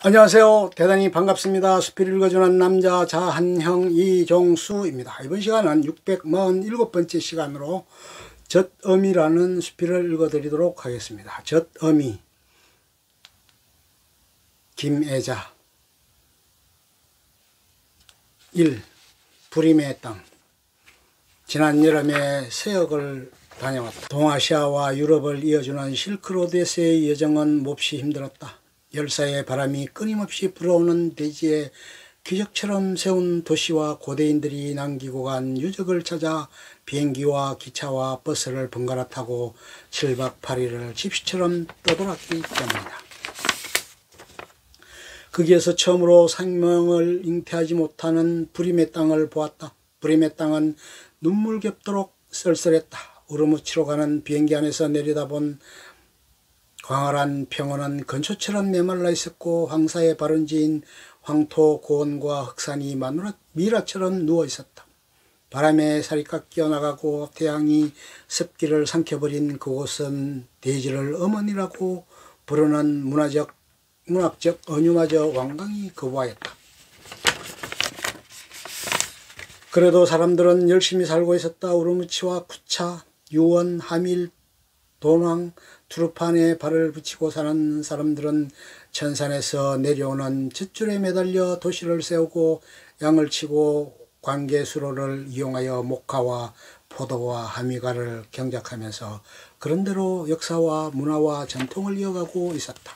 안녕하세요. 대단히 반갑습니다. 숲을 읽어주는 남자 자한형 이종수입니다. 이번 시간은 647번째 시간으로 젖어미라는 수필을 읽어드리도록 하겠습니다. 젖어미 김애자 1. 불임의 땅. 지난 여름에 서역을 다녀왔다. 동아시아와 유럽을 이어주는 실크로드에서의 여정은 몹시 힘들었다. 열사의 바람이 끊임없이 불어오는 대지에 기적처럼 세운 도시와 고대인들이 남기고 간 유적을 찾아 비행기와 기차와 버스를 번갈아 타고 7박 8일을 집시처럼 떠돌았기 때문이다. 거기에서 처음으로 생명을 잉태하지 못하는 불임의 땅을 보았다. 불임의 땅은 눈물겹도록 쓸쓸했다. 우르무치로 가는 비행기 안에서 내려다본 광활한 평원은 건초처럼 메말라 있었고 황사의 발원지인 황토 고원과 흑산이 미라처럼 누워 있었다. 바람에 살이 깎여 나가고 태양이 습기를 삼켜버린 그곳은 대지를 어머니라고 부르는 문학적 언유마저 완강히 거부하였다. 그래도 사람들은 열심히 살고 있었다. 우르무치와 쿠차, 유원, 하밀, 돈왕, 투르판에 발을 붙이고 사는 사람들은 천산에서 내려오는 젖줄에 매달려 도시를 세우고 양을 치고 관계수로를 이용하여 목화와 포도와 하미가를 경작하면서 그런대로 역사와 문화와 전통을 이어가고 있었다.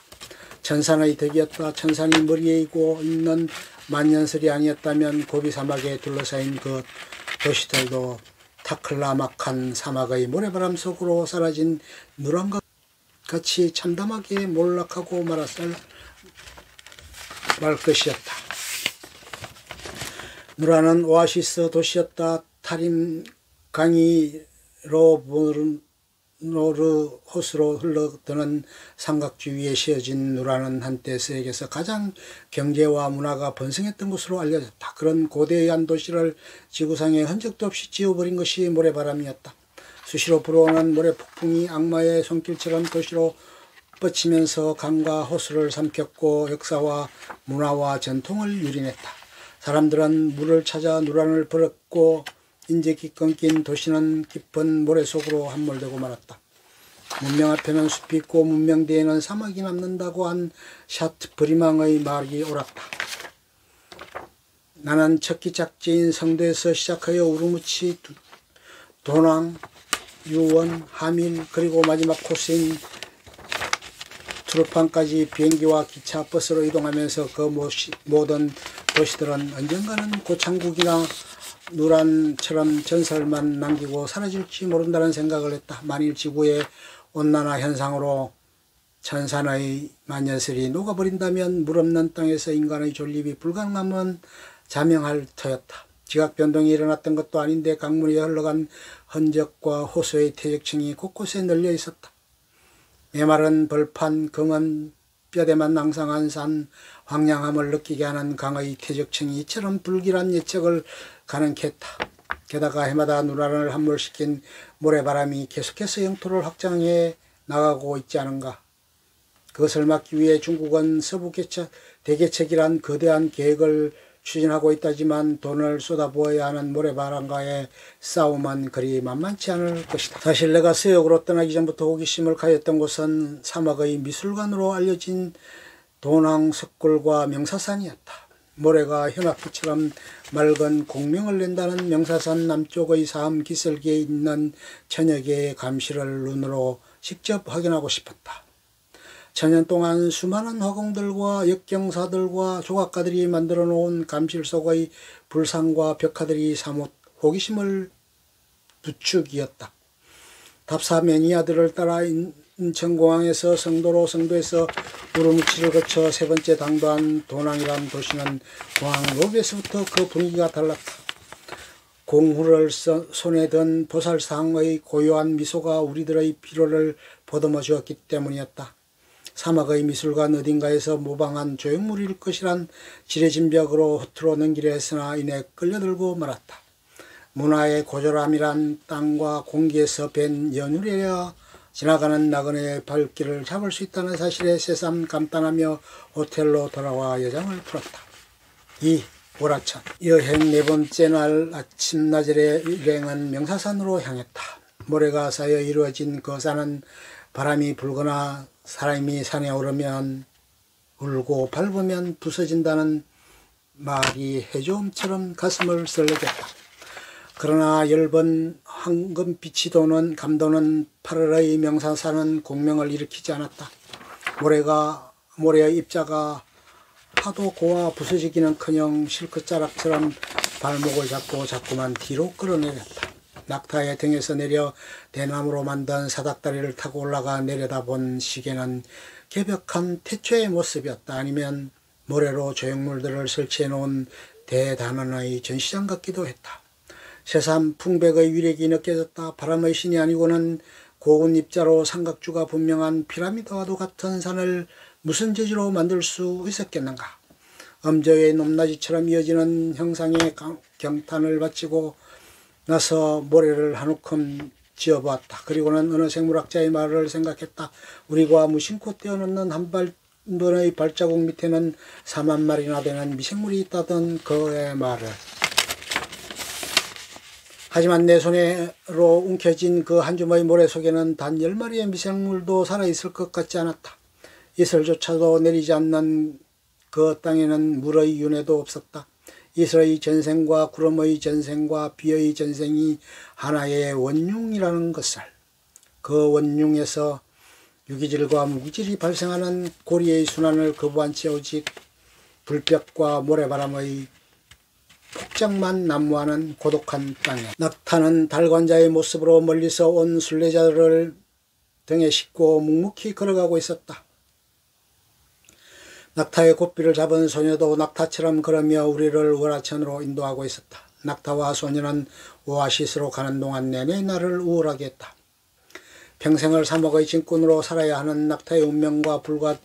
천산의 덕이었다. 천산이 머리에 있는 만년설이 아니었다면 고비 사막에 둘러싸인 그 도시들도 타클라막한 사막의 모래바람 속으로 사라진 누란과 같이 참담하게 몰락하고 말 것이었다. 누란은 오아시스 도시였다. 타림 강이 로브노르 호수로 흘러드는 삼각주 위에 씌어진 누란은 한때 세계에서 가장 경제와 문화가 번성했던 곳으로 알려졌다. 그런 고대한 도시를 지구상에 흔적도 없이 지워버린 것이 모래바람이었다. 수시로 불어오는 모래폭풍이 악마의 손길처럼 도시로 뻗치면서 강과 호수를 삼켰고 역사와 문화와 전통을 유린했다. 사람들은 물을 찾아 누란을 버렸고 인적이 끊긴 도시는 깊은 모래 속으로 함몰되고 말았다. 문명 앞에는 숲이 있고 문명 뒤에는 사막이 남는다고 한 샤트 브리망의 말이 옳았다. 나는 척기 짝지인 성도에서 시작하여 우르무치, 도낭, 유원, 하밀 그리고 마지막 코스인 투르판까지 비행기와 기차, 버스로 이동하면서 그 모든 도시들은 언젠가는 고창국이나 누란처럼 전설만 남기고 사라질지 모른다는 생각을 했다. 만일 지구의 온난화 현상으로 천산의 만년설이 녹아버린다면 물 없는 땅에서 인간의 존립이 불가능하면 자명할 터였다. 지각변동이 일어났던 것도 아닌데 강물이 흘러간 흔적과 호수의 퇴적층이 곳곳에 널려 있었다. 메마른 벌판, 검은 뼈대만 낭상한 산, 황량함을 느끼게 하는 강의 퇴적층이 이처럼 불길한 예측을 가능케 했다. 게다가 해마다 누란을 함몰시킨 모래바람이 계속해서 영토를 확장해 나가고 있지 않은가. 그것을 막기 위해 중국은 서부 대개척이란 거대한 계획을 추진하고 있다지만 돈을 쏟아부어야 하는 모래바람과의 싸움은 그리 만만치 않을 것이다. 사실 내가 서역으로 떠나기 전부터 호기심을 가졌던 곳은 사막의 미술관으로 알려진 도낭 석굴과 명사산이었다. 모래가 현악기처럼 맑은 공명을 낸다는 명사산 남쪽의 사암 기슭에 있는 천여 개의 감시를 눈으로 직접 확인하고 싶었다. 천년 동안 수많은 화공들과 역경사들과 조각가들이 만들어 놓은 감실 속의 불상과 벽화들이 사뭇 호기심을 부추기었다. 답사매니아들을 따라 인천공항에서 성도로, 성도에서 우르무치를 거쳐 세 번째 당도한 도낭이란 도시는 공항 로비에서부터 그 분위기가 달랐다. 공후를 손에 든 보살상의 고요한 미소가 우리들의 피로를 보듬어 주었기 때문이었다. 사막의 미술관 어딘가에서 모방한 조형물일 것이란 지레진 벽으로 허투루 넘기려 했으나 이내 끌려들고 말았다. 문화의 고졸함이란 땅과 공기에서 밴 연유래야 지나가는 나그네의 발길을 잡을 수 있다는 사실에 새삼 감탄하며 호텔로 돌아와 여장을 풀었다. 2. 오라천. 여행 4번째 날 아침나절에 일행은 명사산으로 향했다. 모래가 쌓여 이루어진 그 산은 바람이 불거나 사람이 산에 오르면 울고 밟으면 부서진다는 말이 해조음처럼 가슴을 설레겠다. 그러나 엷은 황금빛이 도는 감도는 8월의 명사산은 공명을 일으키지 않았다. 모래의 입자가 하도 고와 부서지기는커녕 실끝자락처럼 발목을 잡고 자꾸만 뒤로 끌어내렸다. 낙타의 등에서 내려 대나무로 만든 사닥다리를 타고 올라가 내려다본 시계는 개벽한 태초의 모습이었다. 아니면 모래로 조형물들을 설치해 놓은 대단원의 전시장 같기도 했다. 새삼 풍백의 위력이 느껴졌다. 바람의 신이 아니고는 고운 입자로 삼각주가 분명한 피라미드와도 같은 산을 무슨 재주로 만들 수 있었겠는가. 엄저의 높낮이처럼 이어지는 형상에 경탄을 바치고 나서 모래를 한 움큼 지어보았다. 그리고는 어느 생물학자의 말을 생각했다. 우리가 무심코 떼어놓는 한 번의 발자국 밑에는 4만 마리나 되는 미생물이 있다던 그의 말을. 하지만 내 손으로 움켜진 그 한 줌의 모래 속에는 단 10마리의 미생물도 살아있을 것 같지 않았다. 이슬조차도 내리지 않는 그 땅에는 물의 윤회도 없었다. 이슬의 전생과 구름의 전생과 비의 전생이 하나의 원융이라는 것을, 그 원융에서 유기질과 무기질이 발생하는 고리의 순환을 거부한 채 오직 불볕과 모래바람의 폭장만 난무하는 고독한 땅에 낙타는 달관자의 모습으로 멀리서 온 순례자들을 등에 싣고 묵묵히 걸어가고 있었다. 낙타의 고삐를 잡은 소녀도 낙타처럼 걸으며 우리를 오라천으로 인도하고 있었다. 낙타와 소녀는 오아시스로 가는 동안 내내 나를 우울하게 했다. 평생을 사막의 짐꾼으로 살아야 하는 낙타의 운명과 불과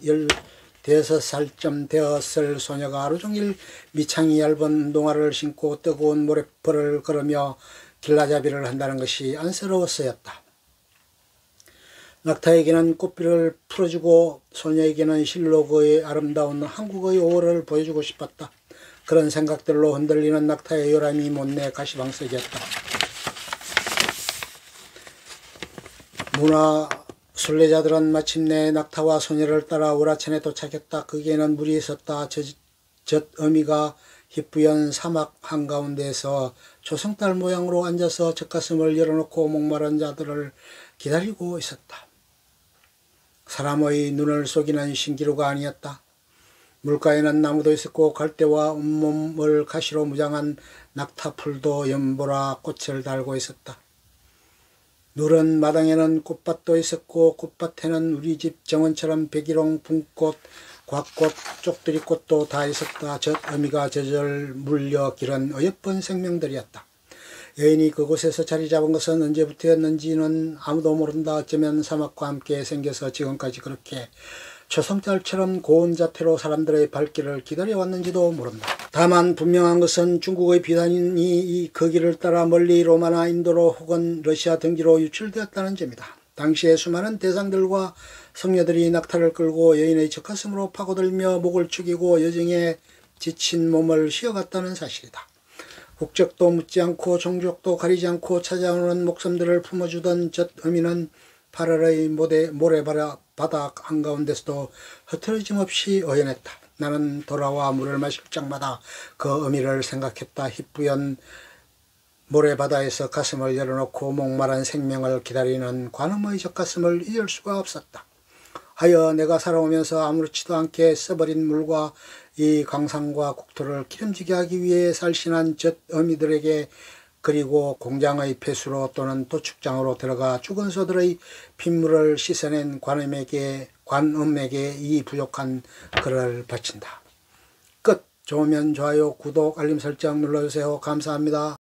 15살쯤 되었을 소녀가 하루 종일 미창이 얇은 운동화를 신고 뜨거운 모래벌을 걸으며 길라잡이를 한다는 것이 안쓰러웠어였다. 낙타에게는 꽃비를 풀어주고 소녀에게는 실로 그의 아름다운 한국의 오월을 보여주고 싶었다. 그런 생각들로 흔들리는 낙타의 요람이 못내 가시방석이었다. 문화 순례자들은 마침내 낙타와 소녀를 따라 오라천에 도착했다. 거기에는 물이 있었다. 젖어미가 희뿌연 사막 한가운데에서 조성달 모양으로 앉아서 젖가슴을 열어놓고 목마른 자들을 기다리고 있었다. 사람의 눈을 속이는 신기루가 아니었다. 물가에는 나무도 있었고 갈대와 온몸을 가시로 무장한 낙타풀도 연보라 꽃을 달고 있었다. 누런 마당에는 꽃밭도 있었고 꽃밭에는 우리 집 정원처럼 백일홍, 붕꽃, 곽꽃, 쪽두리꽃도 다 있었다. 젖어미가 저절 물려 기른 어여쁜 생명들이었다. 여인이 그곳에서 자리 잡은 것은 언제부터였는지는 아무도 모른다. 어쩌면 사막과 함께 생겨서 지금까지 그렇게 초성달처럼 고운 자태로 사람들의 발길을 기다려왔는지도 모른다. 다만 분명한 것은 중국의 비단이 이 거기를 따라 멀리 로마나 인도로 혹은 러시아 등지로 유출되었다는 점이다. 당시에 수많은 대상들과 성녀들이 낙타를 끌고 여인의 젖가슴으로 파고들며 목을 축이고 여정에 지친 몸을 쉬어갔다는 사실이다. 국적도 묻지 않고 종족도 가리지 않고 찾아오는 목숨들을 품어주던 젖어미는 8월의 모래바닥 한가운데서도 흐트러짐 없이 어연했다. 나는 돌아와 물을 마실 적마다 그 어미를 생각했다. 희뿌연 모래바다에서 가슴을 열어놓고 목마른 생명을 기다리는 관음의 젖가슴을 잊을 수가 없었다. 하여 내가 살아오면서 아무렇지도 않게 써버린 물과 이 강산과 국토를 기름지게 하기 위해 살신한 젖어미들에게 그리고 공장의 폐수로 또는 도축장으로 들어가 죽은 소들의 핏물을 씻어낸 관음에게 이 부족한 글을 바친다. 끝. 좋으면 좋아요, 구독, 알림 설정 눌러주세요. 감사합니다.